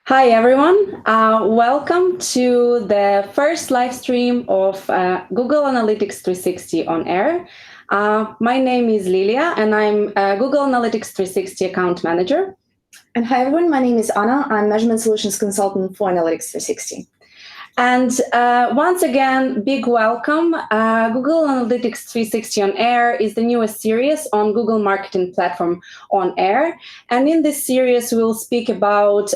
Hi, everyone. Welcome to the first live stream of Google Analytics 360 on air. My name is Lilia, and I'm Google Analytics 360 account manager. And hi, everyone. My name is Anna. I'm Measurement Solutions Consultant for Analytics 360. And once again, big welcome. Google Analytics 360 on Air is the newest series on Google Marketing Platform on Air. And in this series, we'll speak about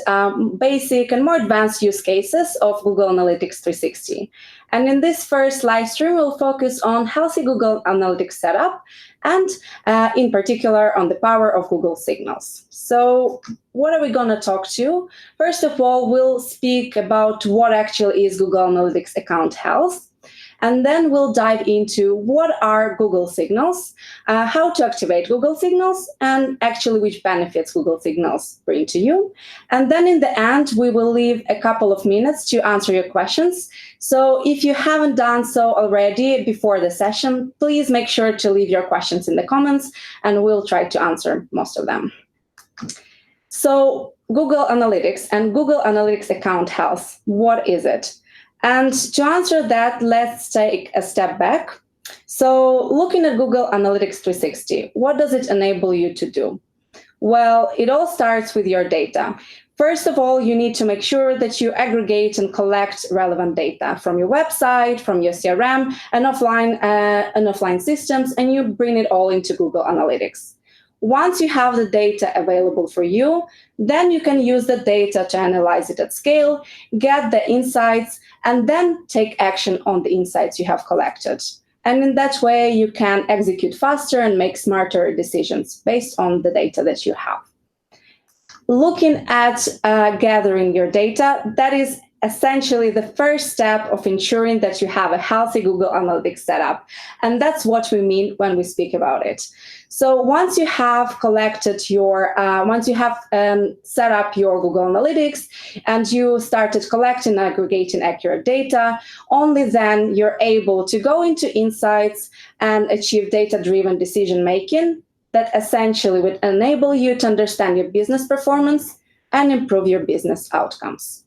basic and more advanced use cases of Google Analytics 360. And in this first live stream, we'll focus on healthy Google Analytics setup and in particular on the power of Google Signals. So what are we going to talk to? First of all, we'll speak about what actually is Google Analytics account health. And then we'll dive into what are Google Signals, how to activate Google Signals, and actually which benefits Google Signals bring to you. And then in the end, we will leave a couple of minutes to answer your questions. So if you haven't done so already before the session, please make sure to leave your questions in the comments, and we'll try to answer most of them. So Google Analytics and Google Analytics account health, what is it? And to answer that, let's take a step back. So looking at Google Analytics 360, what does it enable you to do? Well, it all starts with your data. First of all, you need to make sure that you aggregate and collect relevant data from your website, from your CRM, and offline systems, and you bring it all into Google Analytics. Once you have the data available for you, then you can use the data to analyze it at scale, get the insights, and then take action on the insights you have collected. And in that way, you can execute faster and make smarter decisions based on the data that you have. Looking at gathering your data, that is essentially the first step of ensuring that you have a healthy Google Analytics setup. And that's what we mean when we speak about it. So once you have collected once you have set up your Google Analytics and you started collecting and aggregating accurate data, only then you're able to go into insights and achieve data-driven decision-making that essentially would enable you to understand your business performance and improve your business outcomes.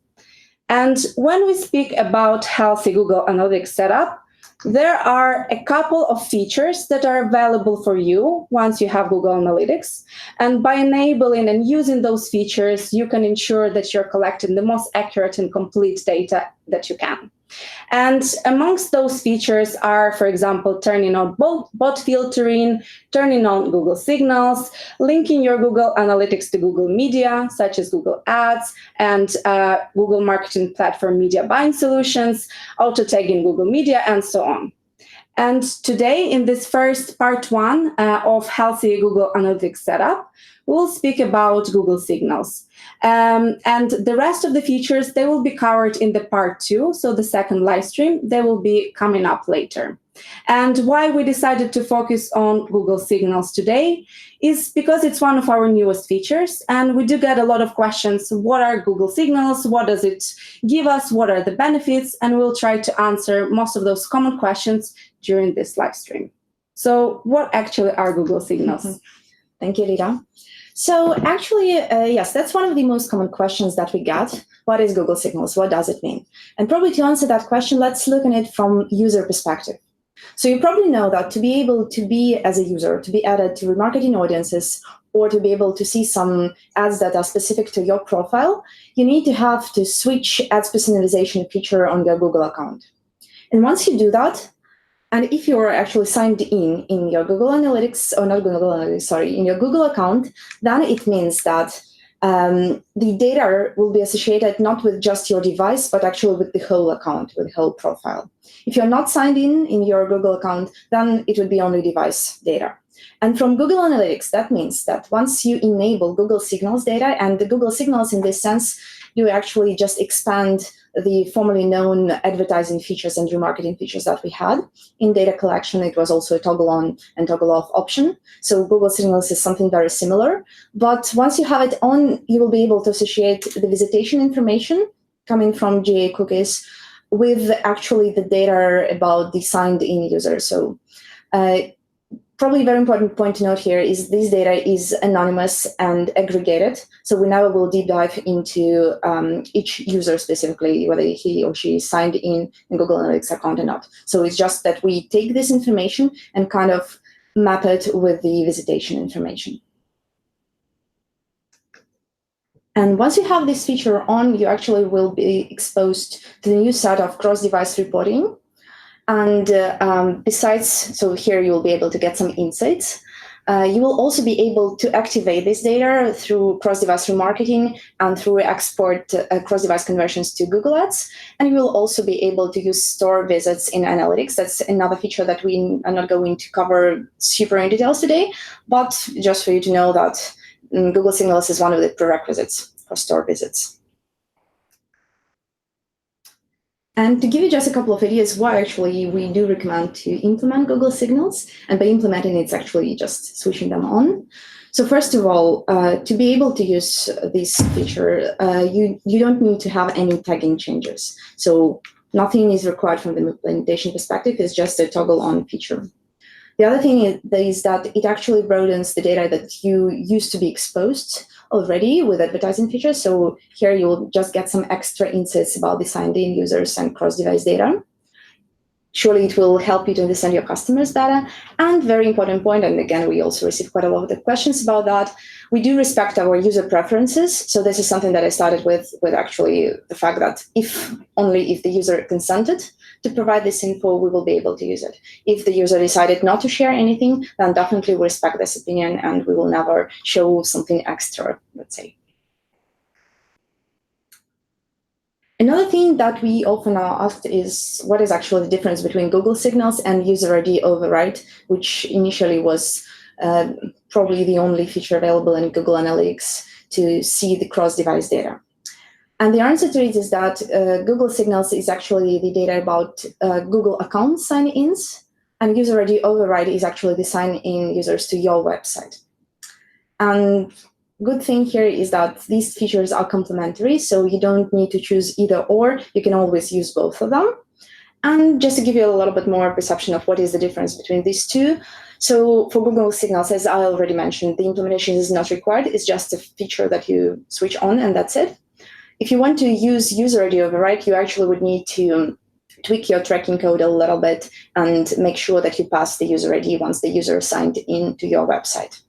And when we speak about healthy Google Analytics setup, there are a couple of features that are available for you once you have Google Analytics. And by enabling and using those features, you can ensure that you're collecting the most accurate and complete data that you can. And amongst those features are, for example, turning on bot filtering, turning on Google Signals, linking your Google Analytics to Google Media, such as Google Ads and Google Marketing Platform Media Buying Solutions, auto-tagging Google Media, and so on. And today, in this first part one of Healthy Google Analytics Setup, we'll speak about Google Signals. And the rest of the features, they will be covered in the part two, so the second live stream, they will be coming up later. And why we decided to focus on Google Signals today is because it's one of our newest features, and we do get a lot of questions. What are Google Signals? What does it give us? What are the benefits? And we'll try to answer most of those common questions during this live stream. So what actually are Google Signals? Mm-hmm. Thank you, Lida. So actually, yes, that's one of the most common questions that we get. What is Google Signals? What does it mean? And probably to answer that question, let's look at it from user perspective. So you probably know that to be able to be as a user, to be added to remarketing audiences, or to be able to see some ads that are specific to your profile, you need to have to switch ads personalization feature on your Google account. And once you do that, and if you're actually signed in your Google Analytics, or not Google Analytics, sorry, in your Google account, then it means that the data will be associated not with just your device, but actually with the whole account, with the whole profile. If you're not signed in your Google account, then it would be only device data. And from Google Analytics, that means that once you enable Google Signals data, and the Google Signals in this sense, you actually just expand the formerly known advertising features and remarketing features that we had. In data collection, it was also a toggle on and toggle off option. So Google Signals is something very similar. But once you have it on, you will be able to associate the visitation information coming from GA cookies with actually the data about the signed in user. So Probably a very important point to note here is this data is anonymous and aggregated. So we never will deep dive into each user specifically, whether he or she signed in Google Analytics account or not. So it's just that we take this information and kind of map it with the visitation information. And once you have this feature on, you actually will be exposed to the new set of cross-device reporting. And besides, so here you will be able to get some insights. You will also be able to activate this data through cross-device remarketing and through export cross-device conversions to Google Ads. And you will also be able to use store visits in analytics. That's another feature that we are not going to cover super in details today, but just for you to know that Google Signals is one of the prerequisites for store visits. And to give you just a couple of ideas why actually we do recommend to implement Google Signals, and by implementing it's actually just switching them on. So first of all, to be able to use this feature, you don't need to have any tagging changes. So nothing is required from the implementation perspective, it's just a toggle on feature. The other thing is that it actually broadens the data that you used to be exposed already with advertising features. So here you will just get some extra insights about the signed-in users and cross-device data. Surely it will help you to understand your customers better. And very important point, and again, we also receive quite a lot of questions about that, we do respect our user preferences. So this is something that I started with actually the fact that only if the user consented to provide this info, we will be able to use it. If the user decided not to share anything, then definitely we respect this opinion and we will never show something extra, let's say. Another thing that we often are asked is what is actually the difference between Google Signals and user ID override, which initially was probably the only feature available in Google Analytics to see the cross-device data. And the answer to it is that Google Signals is actually the data about Google account sign-ins, and user ID override is actually the sign-in users to your website. And good thing here is that these features are complementary, so you don't need to choose either or, you can always use both of them. And just to give you a little bit more perception of what is the difference between these two, so for Google Signals, as I already mentioned, the implementation is not required, it's just a feature that you switch on and that's it. If you want to use user ID override, you actually would need to tweak your tracking code a little bit and make sure that you pass the user ID once the user signed in to your website.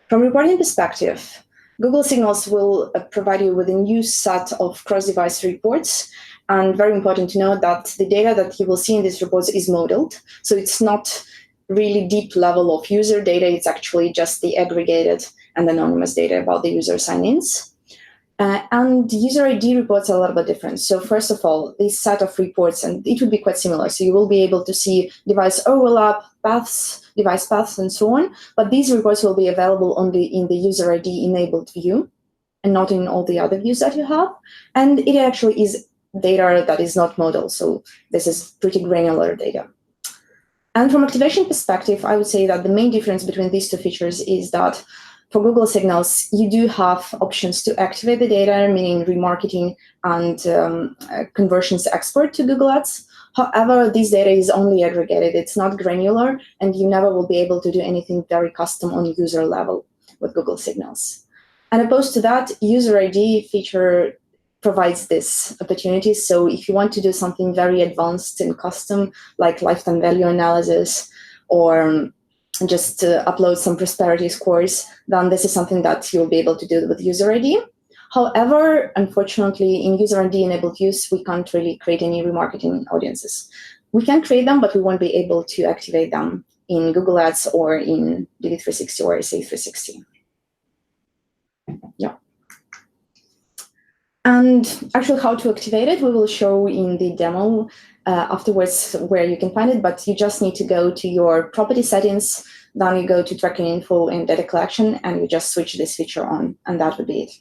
From a reporting perspective, Google Signals will provide you with a new set of cross-device reports. And very important to note that the data that you will see in these reports is modeled. So it's not really deep level of user data. It's actually just the aggregated and anonymous data about the user sign-ins. And user ID reports are a little bit different. So first of all, this set of reports, and it would be quite similar. So you will be able to see device overlap, paths, device paths, and so on. But these reports will be available only in the user ID enabled view and not in all the other views that you have. And it actually is data that is not modeled. So this is pretty granular data. And from activation perspective, I would say that the main difference between these two features is that for Google Signals, you do have options to activate the data, meaning remarketing and conversions export to Google Ads. However, this data is only aggregated. It's not granular, and you never will be able to do anything very custom on user level with Google Signals. And opposed to that, user ID feature provides this opportunity. So if you want to do something very advanced and custom, like lifetime value analysis or just upload some prosperity scores, then this is something that you'll be able to do with user ID. However, unfortunately, in user ID enabled use, we can't really create any remarketing audiences. We can create them, but we won't be able to activate them in Google Ads or in DV360 or SA360. Yeah. And actually how to activate it, we will show in the demo afterwards where you can find it, but you just need to go to your property settings, then you go to tracking info and data collection, and you just switch this feature on, and that would be it.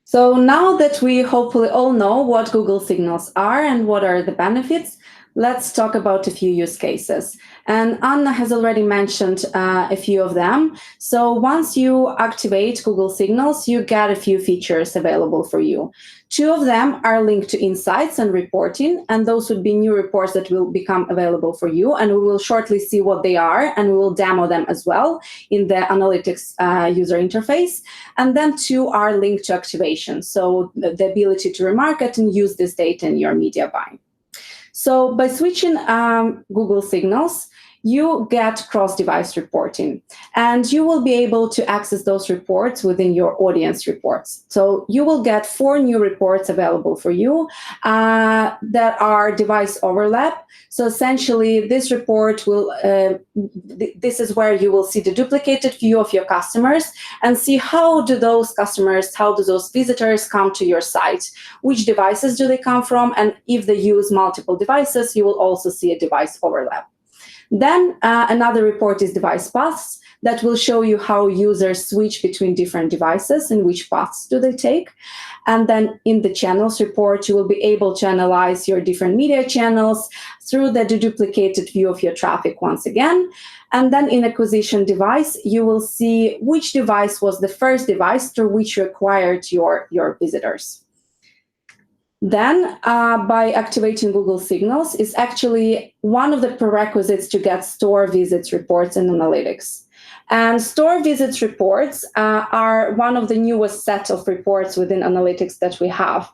So now that we hopefully all know what Google Signals are and what are the benefits, let's talk about a few use cases. And Anna has already mentioned a few of them. So once you activate Google Signals, you get a few features available for you. 2 of them are linked to insights and reporting, and those would be new reports that will become available for you. And we will shortly see what they are, and we will demo them as well in the analytics user interface. And then 2 are linked to activation, so the ability to remarket and use this data in your media buying. So by switching Google Signals, you get cross-device reporting, and you will be able to access those reports within your audience reports. So you will get 4 new reports available for you that are device overlap. So essentially, this report will, this is where you will see the duplicated view of your customers and see how do those customers, how do those visitors come to your site, which devices do they come from, and if they use multiple devices, you will also see a device overlap. Then another report is device paths that will show you how users switch between different devices and which paths do they take. And then in the channels report, you will be able to analyze your different media channels through the deduplicated view of your traffic once again. And then in acquisition device, you will see which device was the first device through which you acquired your visitors. Then, by activating Google Signals is actually one of the prerequisites to get store visits reports in analytics. And store visits reports are one of the newest set of reports within analytics that we have.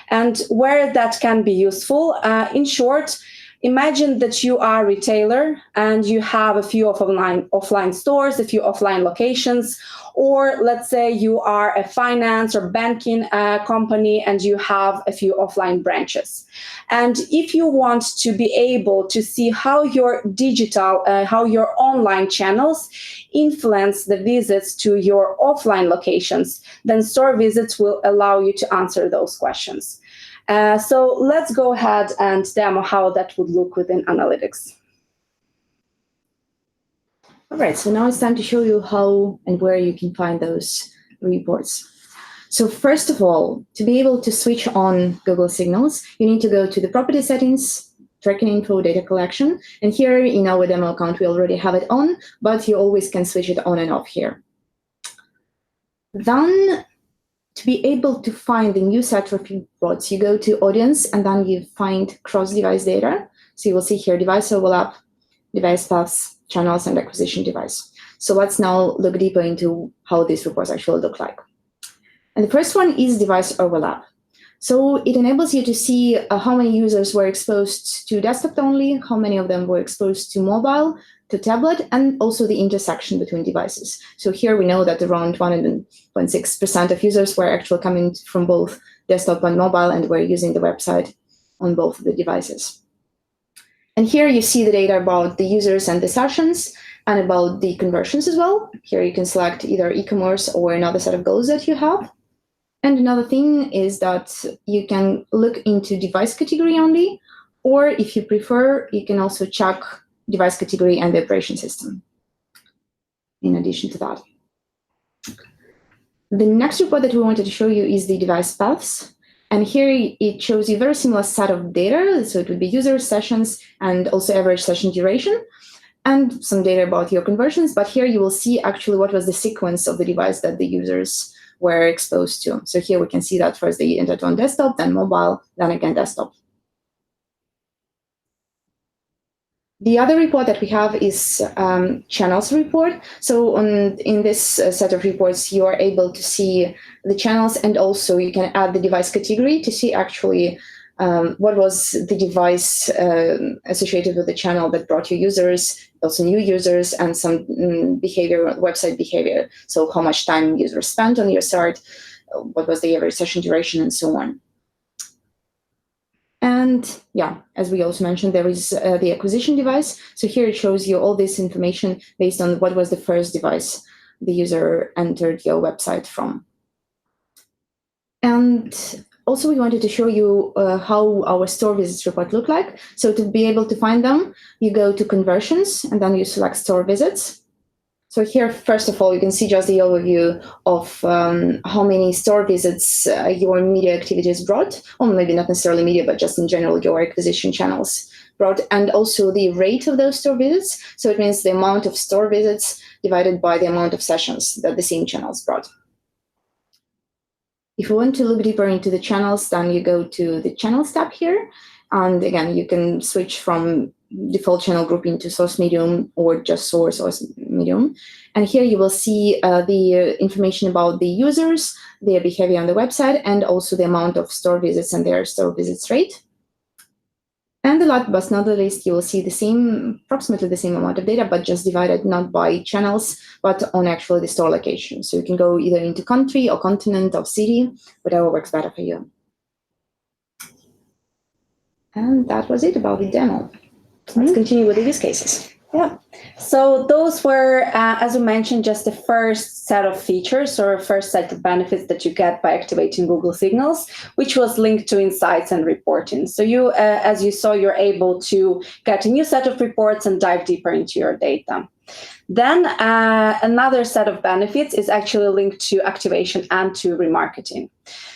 And where that can be useful, in short, imagine that you are a retailer and you have a few offline stores, a few offline locations, or let's say you are a finance or banking company and you have a few offline branches. And if you want to be able to see how your digital, how your online channels influence the visits to your offline locations, then store visits will allow you to answer those questions. So let's go ahead and demo how that would look within analytics. All right, so now it's time to show you how and where you can find those reports. So first of all, to be able to switch on Google Signals, you need to go to the property settings, tracking info, data collection. And here in our demo account, we already have it on, but you always can switch it on and off here. Then to be able to find the new set of reports, you go to audience and then you find cross-device data. So you will see here device overlap, device paths, channels, and acquisition device. So let's now look deeper into how these reports actually look like. And the first one is device overlap. So it enables you to see how many users were exposed to desktop only, how many of them were exposed to mobile, to tablet, and also the intersection between devices. So here we know that around 1.6% of users were actually coming from both desktop and mobile and were using the website on both of the devices. And here you see the data about the users and the sessions and about the conversions as well. Here you can select either e-commerce or another set of goals that you have. And another thing is that you can look into device category only, or if you prefer, you can also check device category and the operation system in addition to that. The next report that we wanted to show you is the device paths. And here it shows you a very similar set of data. So it would be user sessions and also average session duration and some data about your conversions. But here you will see actually what was the sequence of the device that the users were exposed to. So here we can see that first they entered on desktop, then mobile, then again desktop. The other report that we have is channels report. So in this set of reports, you are able to see the channels, and also you can add the device category to see actually what was the device associated with the channel that brought you users, also new users, and some behavior, website behavior. So how much time users spent on your site, what was the average session duration, and so on. And yeah, as we also mentioned, there is the acquisition device. So here it shows you all this information based on what was the first device the user entered your website from. And also we wanted to show you how our store visits report look like. So to be able to find them, you go to conversions and then you select store visits. So here, first of all, you can see just the overview of how many store visits your media activities brought, or maybe not necessarily media, but just in general, your acquisition channels brought, and also the rate of those store visits. So it means the amount of store visits divided by the amount of sessions that the same channels brought. If you want to look deeper into the channels, then you go to the Channels tab here. And again, you can switch from default channel grouping to source medium or just source or medium. And here you will see the information about the users, their behavior on the website, and also the amount of store visits and their store visits rate. And the last but not the least, you will see the same, approximately the same amount of data, but just divided not by channels, but on actually the store location. So you can go either into country or continent or city, whatever works better for you. And that was it about the demo. Let's continue with the use cases. Yeah. So those were, as we mentioned, just the first set of features or first set of benefits that you get by activating Google Signals, which was linked to insights and reporting. So you, as you saw, you're able to get a new set of reports and dive deeper into your data. Then another set of benefits is actually linked to activation and to remarketing.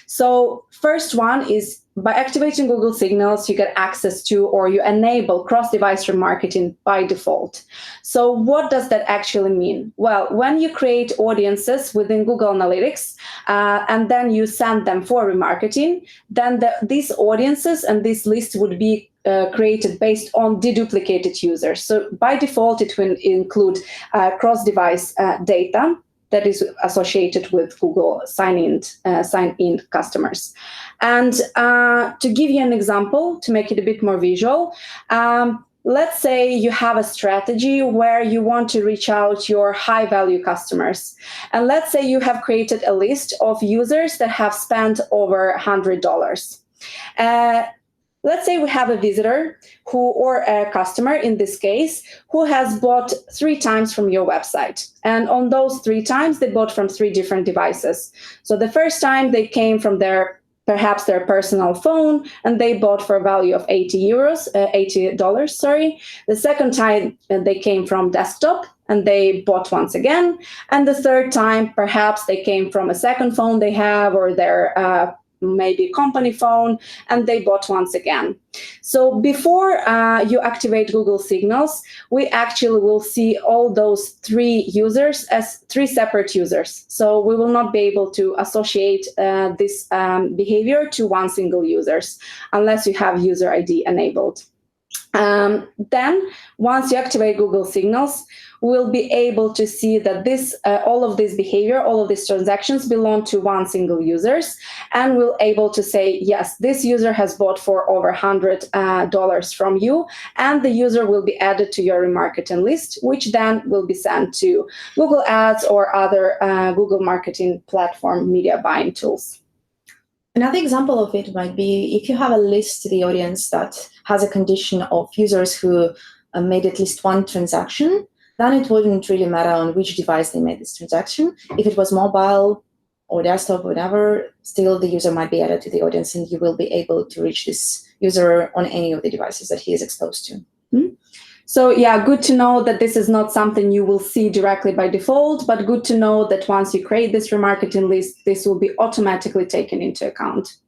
So first one is by activating Google Signals, you get access to or you enable cross-device remarketing by default. So what does that actually mean? Well, when you create audiences within Google Analytics and then you send them for remarketing, then these audiences and this list would be created based on deduplicated users. So by default, it will include cross-device data that is associated with Google sign-in customers. And to give you an example, to make it a bit more visual, let's say you have a strategy where you want to reach out your high-value customers. And let's say you have created a list of users that have spent over $100. Let's say we have a visitor or a customer in this case who has bought 3 times from your website. And on those 3 times, they bought from 3 different devices. So the first time they came from perhaps their personal phone, and they bought for a value of $80. Sorry. The second time they came from desktop, and they bought once again. And the third time, perhaps they came from a second phone they have or their maybe company phone, and they bought once again. So before you activate Google Signals, we actually will see all those 3 users as 3 separate users. So we will not be able to associate this behavior to one single user unless you have user ID enabled. Then once you activate Google Signals, we'll be able to see that all of this behavior, all of these transactions belong to one single user, and we'll able to say, yes, this user has bought for over $100 from you, and the user will be added to your remarketing list, which then will be sent to Google Ads or other Google marketing platform media buying tools. Another example of it might be if you have a list to the audience that has a condition of users who made at least one transaction, then it wouldn't really matter on which device they made this transaction. If it was mobile or desktop, whatever, still the user might be added to the audience, and you will be able to reach this user on any of the devices that he is exposed to. Mm-hmm. So yeah, good to know that this is not something you will see directly by default, but good to know that once you create this remarketing list, this will be automatically taken into account.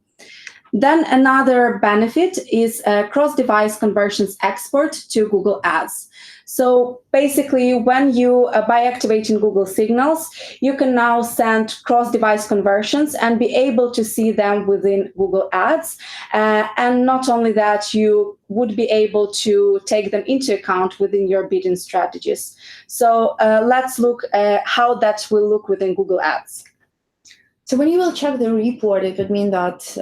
Then another benefit is cross-device conversions export to Google Ads. So basically, when you, by activating Google Signals, you can now send cross-device conversions and be able to see them within Google Ads. And not only that, you would be able to take them into account within your bidding strategies. So let's look at how that will look within Google Ads. So when you will check the report, it would mean that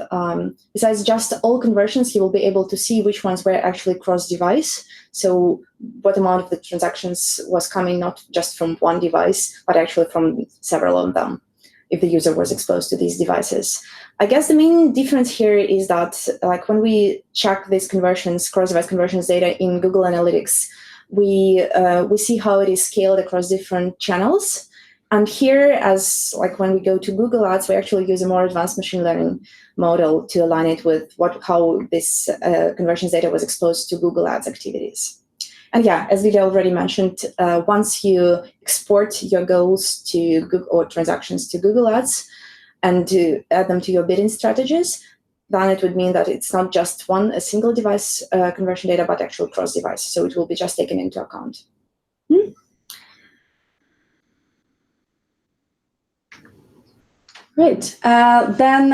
besides just all conversions, you will be able to see which ones were actually cross-device. So what amount of the transactions was coming not just from one device, but actually from several of them, if the user was exposed to these devices. I guess the main difference here is that like when we check these conversions, cross-device conversions data in Google Analytics, we see how it is scaled across different channels. And here, as like when we go to Google Ads, we actually use a more advanced machine learning model to align it with how this conversions data was exposed to Google Ads activities. And yeah, as Lydia already mentioned, once you export your goals to Google or transactions to Google Ads and to add them to your bidding strategies, then it would mean that it's not just a single device conversion data, but actual cross-device. So it will be just taken into account. Great. Then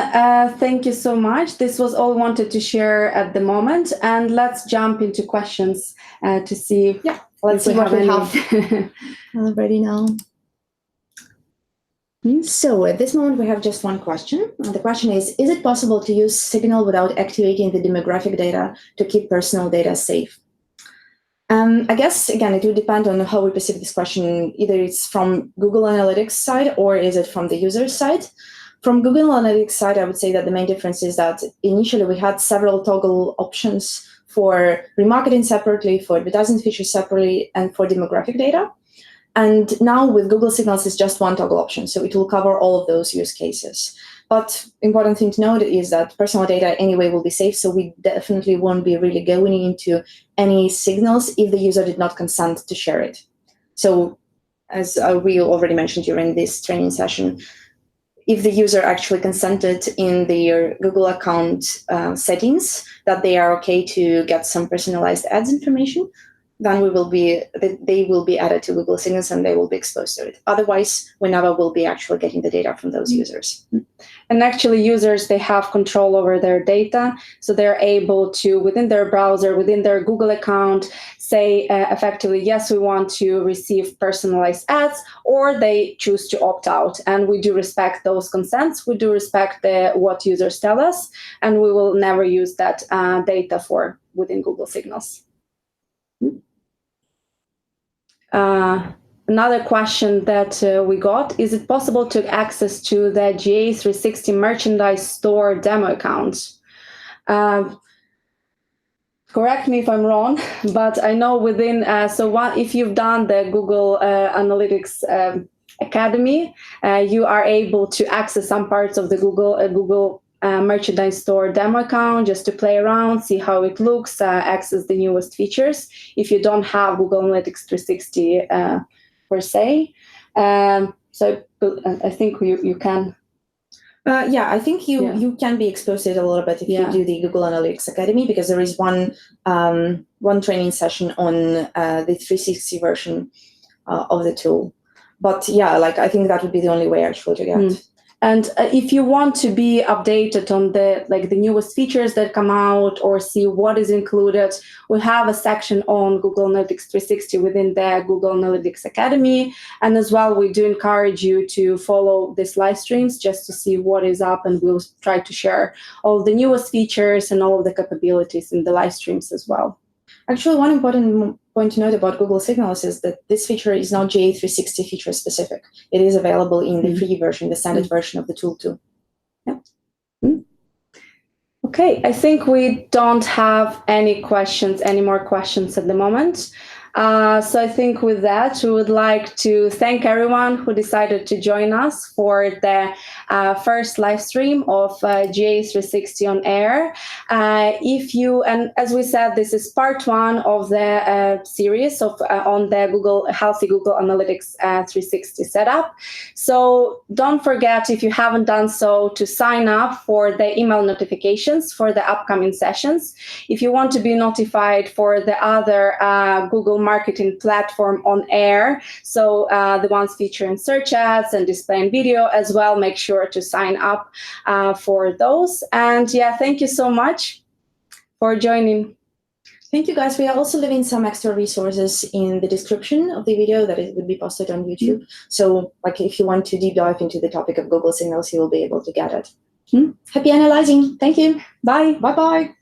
thank you so much. This was all wanted to share at the moment. And let's jump into questions to see. Yeah, let's see what we have already now. So at this moment, we have just one question. The question is it possible to use Signal without activating the demographic data to keep personal data safe? I guess, again, it would depend on how we perceive this question. Either it's from Google Analytics side or is it from the user side? From Google Analytics side, I would say that the main difference is that initially we had several toggle options for remarketing separately, for advertising features separately, and for demographic data. And now with Google Signals, it's just one toggle option. So it will cover all of those use cases. But important thing to note is that personal data anyway will be safe. So we definitely won't be really going into any signals if the user did not consent to share it. So as we already mentioned during this training session, if the user actually consented in their Google account settings that they are okay to get some personalized ads information, then they will be added to Google Signals and they will be exposed to it. Otherwise, we never will be actually getting the data from those users. And actually users, they have control over their data. So they're able to, within their browser, within their Google account, say effectively, yes, we want to receive personalized ads, or they choose to opt out. And we do respect those consents. We do respect what users tell us, and we will never use that data within Google Signals. Another question that we got, is it possible to access to the GA360 merchandise store demo account? Correct me if I'm wrong, but I know within, if you've done the Google Analytics Academy, you are able to access some parts of the Google merchandise store demo account just to play around, see how it looks, access the newest features if you don't have Google Analytics 360 per se. So I think you can. Yeah, I think you can be exposed to it a little bit if you do the Google Analytics Academy, because there is one training session on the 360 version of the tool. But yeah, I think that would be the only way actually to get. And if you want to be updated on the newest features that come out or see what is included, we have a section on Google Analytics 360 within the Google Analytics Academy. And as well, we do encourage you to follow these live streams just to see what is up, and we'll try to share all the newest features and all of the capabilities in the live streams as well. Actually, one important point to note about Google Signals is that this feature is not GA360 feature specific. It is available in the free version, the standard version of the tool too. Yeah. Okay, I think we don't have any more questions at the moment. So I think with that, we would like to thank everyone who decided to join us for the first live stream of GA360 on Air. And as we said, this is part one of the series on the Healthy Google Analytics 360 setup. So don't forget, if you haven't done so, to sign up for the email notifications for the upcoming sessions. If you want to be notified for the other Google Marketing Platform on Air, so the ones featuring search ads and display and video as well, make sure to sign up for those. And yeah, thank you so much for joining. Thank you, guys. We are also leaving some extra resources in the description of the video that it would be posted on YouTube. So if you want to deep dive into the topic of Google Signals, you will be able to get it. Happy analyzing. Thank you. Bye. Bye-bye.